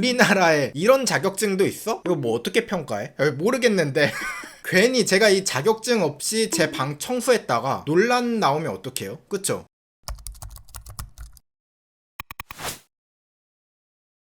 우리나라에 이런 자격증도 있어? 이거 뭐 어떻게 평가해? 모르겠는데 괜히 제가 이 자격증 없이 제 방 청소했다가 논란 나오면 어떡해요? 그쵸?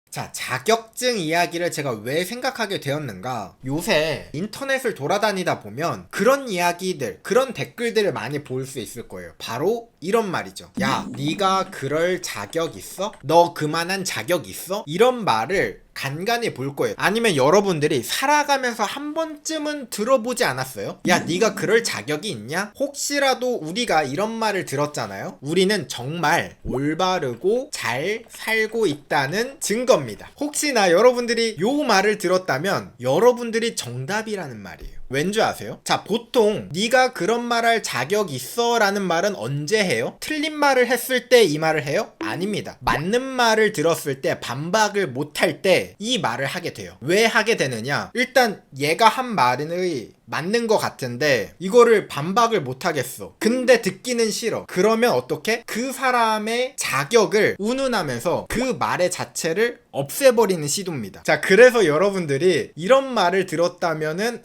자, 자격증 이야기를 제가 왜 생각하게 되었는가? 요새 인터넷을 돌아다니다 보면 그런 이야기들, 그런 댓글들을 많이 볼 수 있을 거예요. 바로 이런 말이죠. 야, 네가 그럴 자격 있어? 너 그만한 자격 있어? 이런 말을 간간히 볼 거예요. 아니면 여러분들이 살아가면서 한 번쯤은 들어보지 않았어요? 야, 네가 그럴 자격이 있냐? 혹시라도 우리가 이런 말을 들었잖아요? 우리는 정말 올바르고 잘 살고 있다는 증거입니다. 혹시나 여러분들이 요 말을 들었다면 여러분들이 정답이라는 말이에요. 왠지 아세요? 자, 보통 네가 그런 말할 자격 있어 라는 말은 언제 해요? 틀린 말을 했을 때 이 말을 해요? 아닙니다. 맞는 말을 들었을 때 반박을 못할 때 이 말을 하게 돼요. 왜 하게 되느냐? 일단 얘가 한 말의 맞는 것 같은데 이거를 반박을 못 하겠어. 근데 듣기는 싫어. 그러면 어떻게? 그 사람의 자격을 운운하면서 그 말의 자체를 없애버리는 시도입니다. 자, 그래서 여러분들이 이런 말을 들었다면은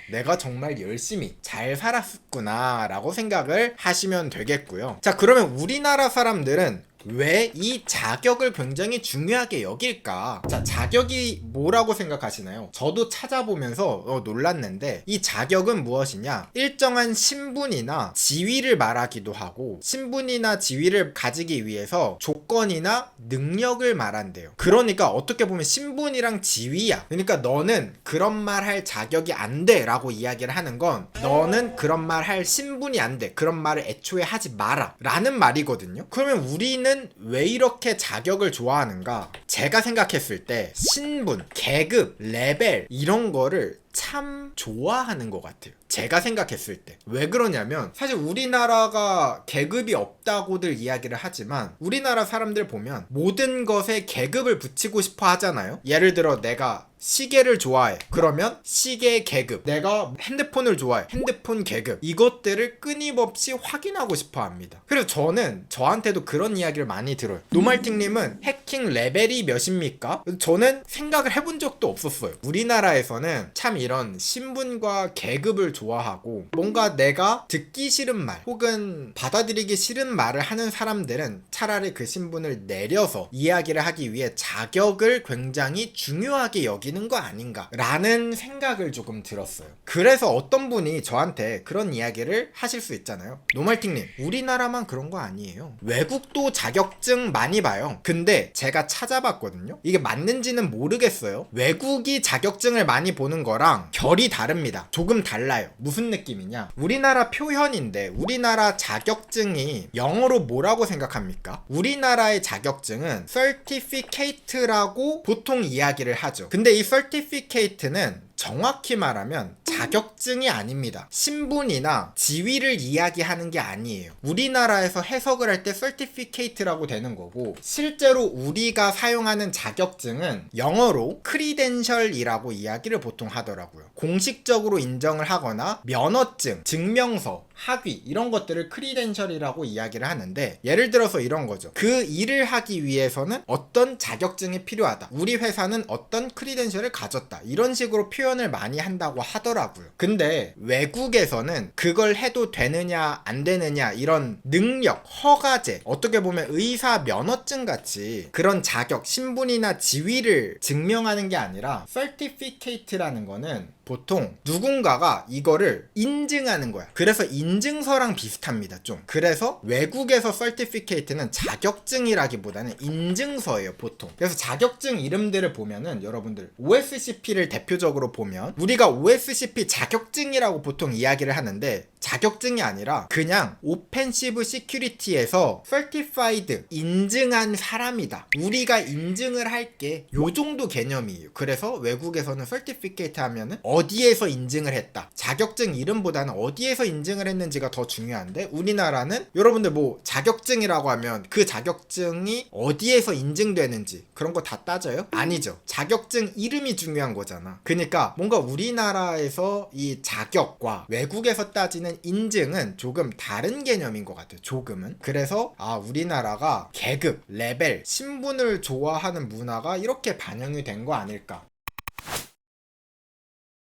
내가 정말 열심히 잘 살았구나 라고 생각을 하시면 되겠고요. 자, 그러면 우리나라 사람들은 왜 이 자격을 굉장히 중요하게 여길까? 자, 자격이 뭐라고 생각하시나요? 저도 찾아보면서 놀랐는데 이 자격은 무엇이냐? 일정한 신분이나 지위를 말하기도 하고 신분이나 지위를 가지기 위해서 조건이나 능력을 말한대요. 그러니까 어떻게 보면 신분이랑 지위야. 그러니까 너는 그런 말 할 자격이 안 돼 라고 이야기를 하는 건 너는 그런 말 할 신분이 안 돼. 그런 말을 애초에 하지 마라 라는 말이거든요. 그러면 우리는 왜 이렇게 자격을 좋아하는가? 제가 생각했을 때 신분, 계급, 레벨 이런 거를 참 좋아하는 것 같아요. 제가 생각했을 때. 왜 그러냐면 사실 우리나라가 계급이 없다고들 이야기를 하지만 우리나라 사람들 보면 모든 것에 계급을 붙이고 싶어 하잖아요. 예를 들어 내가 시계를 좋아해. 그러면 시계 계급. 내가 핸드폰을 좋아해. 핸드폰 계급. 이것들을 끊임없이 확인하고 싶어 합니다. 그래서 저는 저한테도 그런 이야기를 많이 들어요. 노말팅님은 해킹 레벨이 몇입니까? 저는 생각을 해본 적도 없었어요. 우리나라에서는 참 이런 신분과 계급을 좋아하고 뭔가 내가 듣기 싫은 말 혹은 받아들이기 싫은 말을 하는 사람들은 차라리 그 신분을 내려서 이야기를 하기 위해 자격을 굉장히 중요하게 여기는 거 아닌가 라는 생각을 조금 들었어요. 그래서 어떤 분이 저한테 그런 이야기를 하실 수 있잖아요. 노말팅님, 우리나라만 그런 거 아니에요. 외국도 자격증 많이 봐요. 근데 제가 찾아봤거든요. 이게 맞는지는 모르겠어요. 외국이 자격증을 많이 보는 거랑 결이 다릅니다. 조금 달라요. 무슨 느낌이냐? 우리나라 표현인데 우리나라 자격증이 영어로 뭐라고 생각합니까? 우리나라의 자격증은 certificate라고 보통 이야기를 하죠. 근데 이 certificate는 정확히 말하면 자격증이 아닙니다. 신분이나 지위를 이야기하는 게 아니에요. 우리나라에서 해석을 할 때 certificate라고 되는 거고 실제로 우리가 사용하는 자격증은 영어로 credential이라고 이야기를 보통 하더라고요. 공식적으로 인정을 하거나 면허증, 증명서, 학위 이런 것들을 credential이라고 이야기를 하는데 예를 들어서 이런 거죠. 그 일을 하기 위해서는 어떤 자격증이 필요하다. 우리 회사는 어떤 credential을 가졌다. 이런 식으로 표현을 많이 한다고 하더라고요. 근데 외국에서는 그걸 해도 되느냐 안 되느냐 이런 능력, 허가제, 어떻게 보면 의사 면허증 같이 그런 자격, 신분이나 지위를 증명하는 게 아니라 certificate라는 거는 보통 누군가가 이거를 인증하는 거야. 그래서 인증서랑 비슷합니다. 좀. 그래서 외국에서 certificate는 자격증이라기보다는 인증서예요. 보통. 그래서 자격증 이름들을 보면은 여러분들 OSCP를 대표적으로 보면 우리가 OSCP 자격증이라고 보통 이야기를 하는데 자격증이 아니라 그냥 오펜시브 시큐리티에서 certified 인증한 사람이다. 우리가 인증을 할게 요 정도 개념이에요. 그래서 외국에서는 certificate 하면은 어디에서 인증을 했다. 자격증 이름보다는 어디에서 인증을 했는지가 더 중요한데, 우리나라는 여러분들 뭐 자격증이라고 하면 그 자격증이 어디에서 인증되는지 그런 거 다 따져요? 아니죠. 자격증 이름이 중요한 거잖아. 그러니까 뭔가 우리나라에서 이 자격과 외국에서 따지는 인증은 조금 다른 개념인 것 같아요. 조금은. 그래서 우리나라가 계급, 레벨, 신분을 좋아하는 문화가 이렇게 반영이 된 거 아닐까.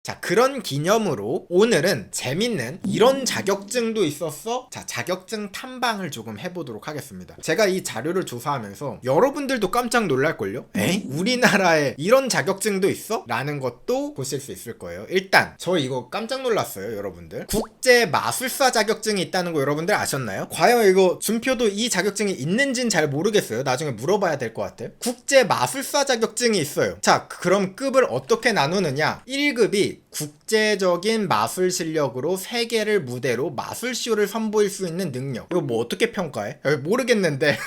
자, 그런 기념으로 오늘은 재밌는 이런 자격증도 있었어? 자, 자격증 탐방을 조금 해보도록 하겠습니다. 제가 이 자료를 조사하면서 여러분들도 깜짝 놀랄걸요? 에이? 우리나라에 이런 자격증도 있어? 라는 것도 보실 수 있을 거예요. 일단 저 이거 깜짝 놀랐어요, 여러분들. 국제마술사 자격증이 있다는 거 여러분들 아셨나요? 과연 이거 준표도 이 자격증이 있는진 잘 모르겠어요. 나중에 물어봐야 될 것 같아요. 국제마술사 자격증이 있어요. 자, 그럼 급을 어떻게 나누느냐? 1급이 국제적인 마술 실력으로 세계를 무대로 마술쇼를 선보일 수 있는 능력. 이거 뭐 어떻게 평가해? 모르겠는데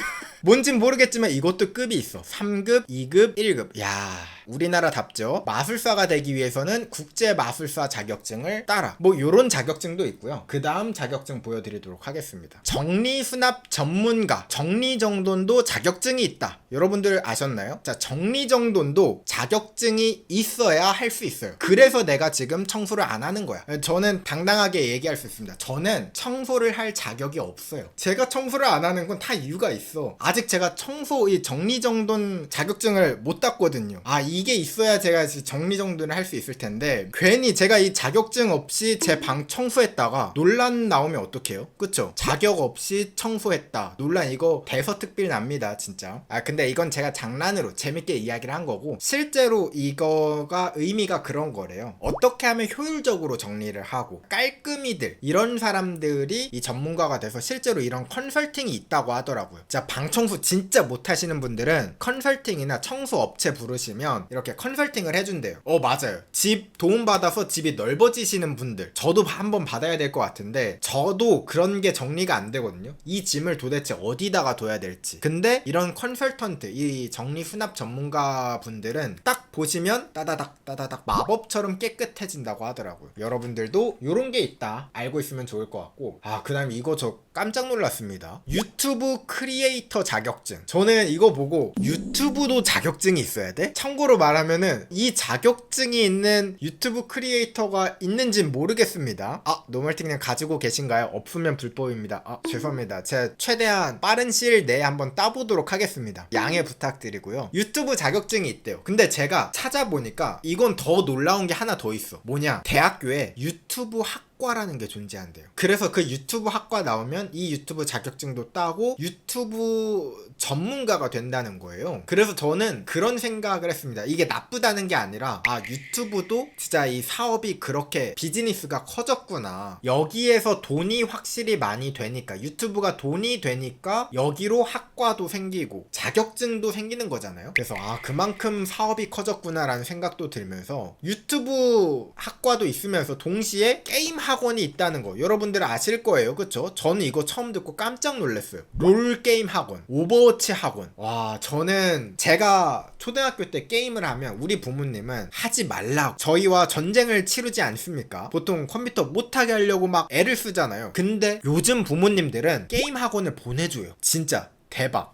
뭔진 모르겠지만 이것도 급이 있어. 3급, 2급, 1급. 야, 우리나라답죠. 마술사가 되기 위해서는 국제 마술사 자격증을 따라. 뭐 요런 자격증도 있고요. 그 다음 자격증 보여드리도록 하겠습니다. 정리수납 전문가, 정리정돈도 자격증이 있다. 여러분들 아셨나요? 자, 정리정돈도 자격증이 있어야 할 수 있어요. 그래서 내가 지금 청소를 안 하는 거야. 저는 당당하게 얘기할 수 있습니다. 저는 청소를 할 자격이 없어요. 제가 청소를 안 하는 건 다 이유가 있어. 아직 제가 청소, 이 정리정돈 자격증을 못 땄거든요. 이게 있어야 제가 정리정돈을 할 수 있을 텐데, 괜히 제가 이 자격증 없이 제 방 청소했다가 논란 나오면 어떡해요? 그쵸? 자격 없이 청소했다. 논란 이거 대서특필 납니다, 진짜. 근데 이건 제가 장난으로 재밌게 이야기를 한 거고, 실제로 이거가 의미가 그런 거래요. 어떻게 하면 효율적으로 정리를 하고 깔끔이들, 이런 사람들이 이 전문가가 돼서 실제로 이런 컨설팅이 있다고 하더라고요. 자, 방 청소 진짜 못하시는 분들은 컨설팅이나 청소 업체 부르시면 이렇게 컨설팅을 해준대요. 맞아요. 집 도움받아서 집이 넓어지시는 분들, 저도 한번 받아야 될 것 같은데, 저도 그런 게 정리가 안 되거든요. 이 짐을 도대체 어디다가 둬야 될지. 근데 이런 컨설턴트, 이 정리 수납 전문가 분들은 딱 보시면 따다닥 마법처럼 깨끗해진다고 하더라고요. 여러분들도 요런 게 있다 알고 있으면 좋을 것 같고, 그 다음에 이거 저 깜짝 놀랐습니다. 유튜브 크리에이터 자격증. 저는 이거 보고 유튜브도 자격증이 있어야 돼? 참고로 말하면은 이 자격증이 있는 유튜브 크리에이터가 있는진 모르겠습니다. 노멀팅님 가지고 계신가요? 없으면 불법입니다. 죄송합니다. 제가 최대한 빠른 시일 내에 한번 따보도록 하겠습니다. 양해 부탁드리고요. 유튜브 자격증이 있대요. 근데 제가 찾아보니까 이건 더 놀라운 게 하나 더 있어. 뭐냐? 대학교에 유튜브 학과라는 게 존재한대요. 그래서 그 유튜브 학과 나오면 이 유튜브 자격증도 따고 유튜브 전문가가 된다는 거예요. 그래서 저는 그런 생각을 했습니다. 이게 나쁘다는 게 아니라 유튜브도 진짜 이 사업이 그렇게 비즈니스가 커졌구나. 여기에서 돈이 확실히 많이 되니까, 유튜브가 돈이 되니까 여기로 학과도 생기고 자격증도 생기는 거잖아요. 그래서 그만큼 사업이 커졌구나 라는 생각도 들면서, 유튜브 학과도 있으면서 동시에 게임 학원이 있다는 거 여러분들 아실 거예요. 그쵸? 저는 이거 처음 듣고 깜짝 놀랐어요. 롤게임 학원, 오버워치 학원. 와, 저는 제가 초등학교 때 게임을 하면 우리 부모님은 하지 말라고, 저희와 전쟁을 치르지 않습니까? 보통 컴퓨터 못하게 하려고 막 애를 쓰잖아요. 근데 요즘 부모님들은 게임 학원을 보내줘요. 진짜 대박.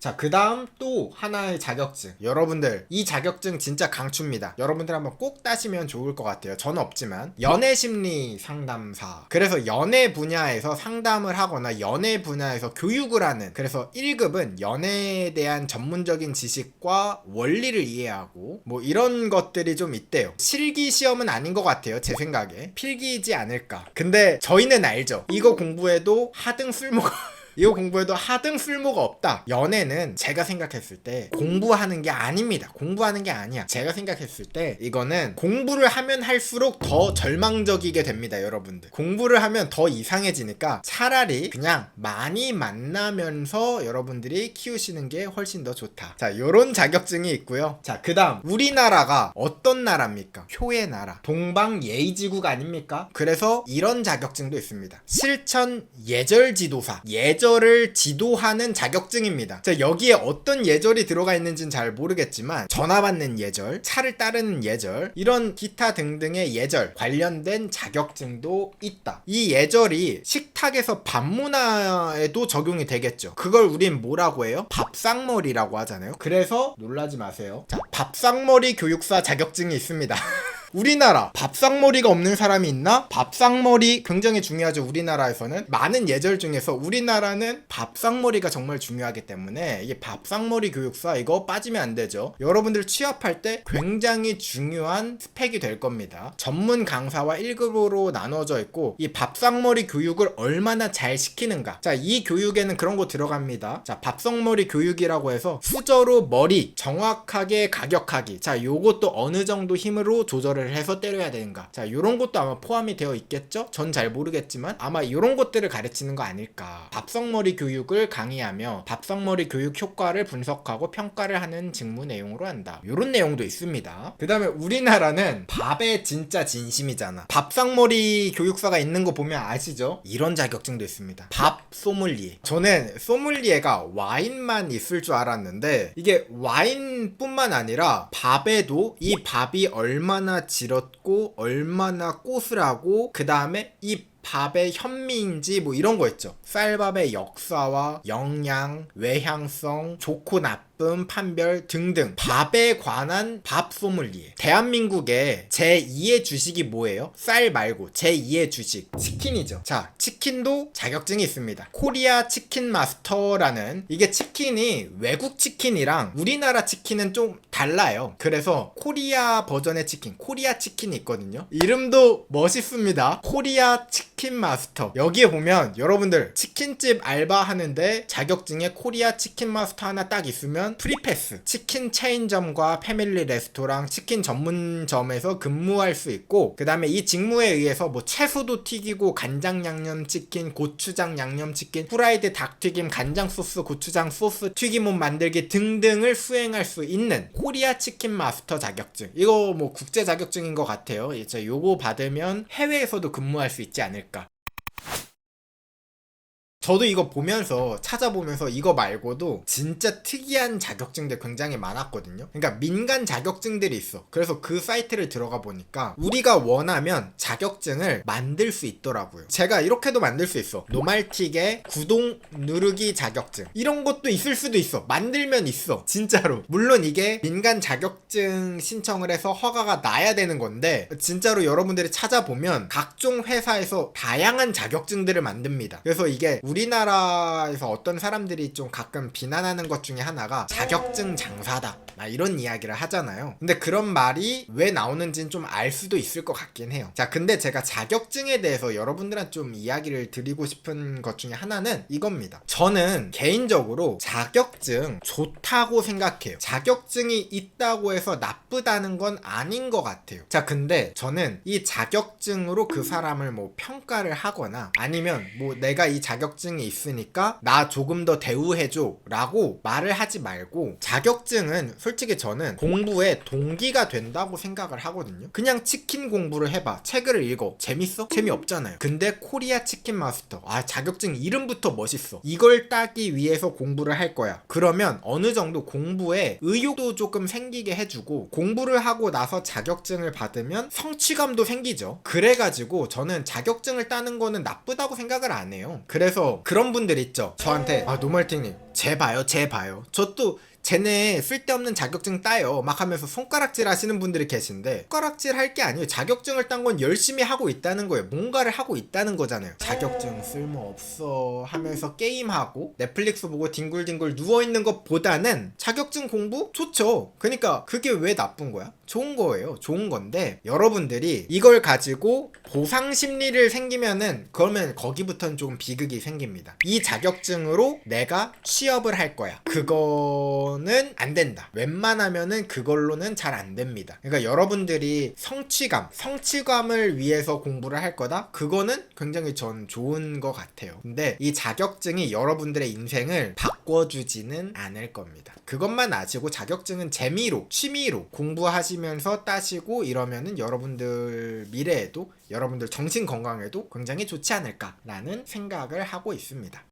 자, 그 다음 또 하나의 자격증. 여러분들 이 자격증 진짜 강추입니다. 여러분들 한번 꼭 따시면 좋을 것 같아요. 저는 없지만 연애심리 상담사. 그래서 연애 분야에서 상담을 하거나 연애 분야에서 교육을 하는, 그래서 1급은 연애에 대한 전문적인 지식과 원리를 이해하고 뭐 이런 것들이 좀 있대요. 실기 시험은 아닌 것 같아요, 제 생각에. 필기이지 않을까. 근데 저희는 알죠. 이거 공부해도 하등 쓸모가 이거 공부해도 하등 쓸모가 없다. 연애는 제가 생각했을 때 공부하는 게 아닙니다. 공부하는 게 아니야. 제가 생각했을 때 이거는 공부를 하면 할수록 더 절망적이게 됩니다, 여러분들. 공부를 하면 더 이상해지니까 차라리 그냥 많이 만나면서 여러분들이 키우시는 게 훨씬 더 좋다. 자, 요런 자격증이 있고요. 자, 그 다음 우리나라가 어떤 나라입니까? 효의 나라, 동방예의지국 아닙니까? 그래서 이런 자격증도 있습니다. 실천 예절지도사. 예절을 지도하는 자격증입니다. 자, 여기에 어떤 예절이 들어가 있는지는 잘 모르겠지만 전화 받는 예절, 차를 따르는 예절, 이런 기타 등등의 예절 관련된 자격증도 있다. 이 예절이 식탁에서 밥 문화에도 적용이 되겠죠. 그걸 우린 뭐라고 해요? 밥상머리라고 하잖아요. 그래서 놀라지 마세요. 자, 밥상머리 교육사 자격증이 있습니다. 우리나라 밥상머리가 없는 사람이 있나? 밥상머리 굉장히 중요하죠. 우리나라에서는 많은 예절 중에서 우리나라는 밥상머리가 정말 중요하기 때문에 이게 밥상머리 교육사 이거 빠지면 안 되죠. 여러분들 취업할 때 굉장히 중요한 스펙이 될 겁니다. 전문 강사와 1급으로 나눠져 있고 이 밥상머리 교육을 얼마나 잘 시키는가. 자, 이 교육에는 그런 거 들어갑니다. 자, 밥상머리 교육이라고 해서 수저로 머리 정확하게 가격하기. 자, 요것도 어느 정도 힘으로 조절을 해서 때려야 되는가. 자, 요런 것도 아마 포함이 되어 있겠죠? 전 잘 모르겠지만 아마 요런 것들을 가르치는 거 아닐까. 밥상머리 교육을 강의하며 밥상머리 교육 효과를 분석하고 평가를 하는 직무 내용으로 한다. 요런 내용도 있습니다. 그 다음에 우리나라는 밥에 진짜 진심이잖아. 밥상머리 교육사가 있는 거 보면 아시죠? 이런 자격증도 있습니다. 밥 소믈리에. 저는 소믈리에가 와인만 있을 줄 알았는데 이게 와인뿐만 아니라 밥에도 이 밥이 얼마나 질었고 얼마나 고슬하고 그 다음에 이 밥의 현미인지 뭐 이런 거 있죠. 쌀밥의 역사와 영양, 외향성, 좋고 나쁨, 판별 등등 밥에 관한 밥 소믈리에. 대한민국의 제2의 주식이 뭐예요? 쌀 말고 제2의 주식 치킨이죠. 자, 치킨도 자격증이 있습니다. 코리아 치킨 마스터라는, 이게 치킨이 외국 치킨이랑 우리나라 치킨은 좀 달라요. 그래서 코리아 버전의 치킨, 코리아 치킨이 있거든요. 이름도 멋있습니다. 코리아 치킨 마스터. 여기에 보면 여러분들 치킨집 알바하는데 자격증에 코리아 치킨 마스터 하나 딱 있으면 프리패스. 치킨 체인점과 패밀리 레스토랑, 치킨 전문점에서 근무할 수 있고, 그 다음에 이 직무에 의해서 뭐 채소도 튀기고 간장 양념 치킨, 고추장 양념 치킨, 후라이드 닭튀김, 간장 소스, 고추장 소스, 튀김옷 만들기 등등을 수행할 수 있는 코리아 치킨 마스터 자격증. 이거 뭐 국제 자격증인 것 같아요. 이제 요거 받으면 해외에서도 근무할 수 있지 않을까. 저도 이거 보면서 찾아보면서 이거 말고도 진짜 특이한 자격증들 굉장히 많았거든요. 그러니까 민간 자격증들이 있어. 그래서 그 사이트를 들어가 보니까 우리가 원하면 자격증을 만들 수 있더라고요. 제가 이렇게도 만들 수 있어. 노말틱의 구독 누르기 자격증. 이런 것도 있을 수도 있어. 만들면 있어. 진짜로. 물론 이게 민간 자격증 신청을 해서 허가가 나야 되는 건데 진짜로 여러분들이 찾아보면 각종 회사에서 다양한 자격증들을 만듭니다. 그래서 이게 우리나라에서 어떤 사람들이 좀 가끔 비난하는 것 중에 하나가 자격증 장사다 이런 이야기를 하잖아요. 근데 그런 말이 왜 나오는지는 좀 알 수도 있을 것 같긴 해요. 자, 근데 제가 자격증에 대해서 여러분들한테 좀 이야기를 드리고 싶은 것 중에 하나는 이겁니다. 저는 개인적으로 자격증 좋다고 생각해요. 자격증이 있다고 해서 나쁘다는 건 아닌 것 같아요. 자, 근데 저는 이 자격증으로 그 사람을 뭐 평가를 하거나 아니면 뭐 내가 이 자격증이 있으니까 나 조금 더 대우해줘 라고 말을 하지 말고, 자격증은 솔직히 저는 공부에 동기가 된다고 생각을 하거든요. 그냥 치킨 공부를 해봐. 책을 읽어. 재밌어? 재미없잖아요. 근데 코리아 치킨 마스터. 자격증 이름부터 멋있어. 이걸 따기 위해서 공부를 할 거야. 그러면 어느 정도 공부에 의욕도 조금 생기게 해주고, 공부를 하고 나서 자격증을 받으면 성취감도 생기죠. 그래가지고 저는 자격증을 따는 거는 나쁘다고 생각을 안 해요. 그래서 그런 분들 있죠. 저한테 노말팅님 쟤 봐요. 저 또 쟤네 쓸데없는 자격증 따요 막 하면서 손가락질 하시는 분들이 계신데, 손가락질 할 게 아니에요. 자격증을 딴 건 열심히 하고 있다는 거예요. 뭔가를 하고 있다는 거잖아요. 자격증 쓸모없어 하면서 게임하고 넷플릭스 보고 뒹굴뒹굴 누워있는 것보다는 자격증 공부? 좋죠. 그러니까 그게 왜 나쁜 거야? 좋은 거예요. 좋은 건데 여러분들이 이걸 가지고 보상 심리를 생기면은 그러면 거기부터는 조금 비극이 생깁니다. 이 자격증으로 내가 취업을 할 거야. 그거는 안 된다. 웬만하면은 그걸로는 잘 안 됩니다. 그러니까 여러분들이 성취감을 위해서 공부를 할 거다? 그거는 굉장히 전 좋은 것 같아요. 근데 이 자격증이 여러분들의 인생을 바꿔주지는 않을 겁니다. 그것만 아시고 자격증은 재미로, 취미로 공부하시면서 따시고 이러면은 여러분들 미래에도, 여러분들 정신 건강에도 굉장히 좋지 않을까라는 생각을 하고 있습니다.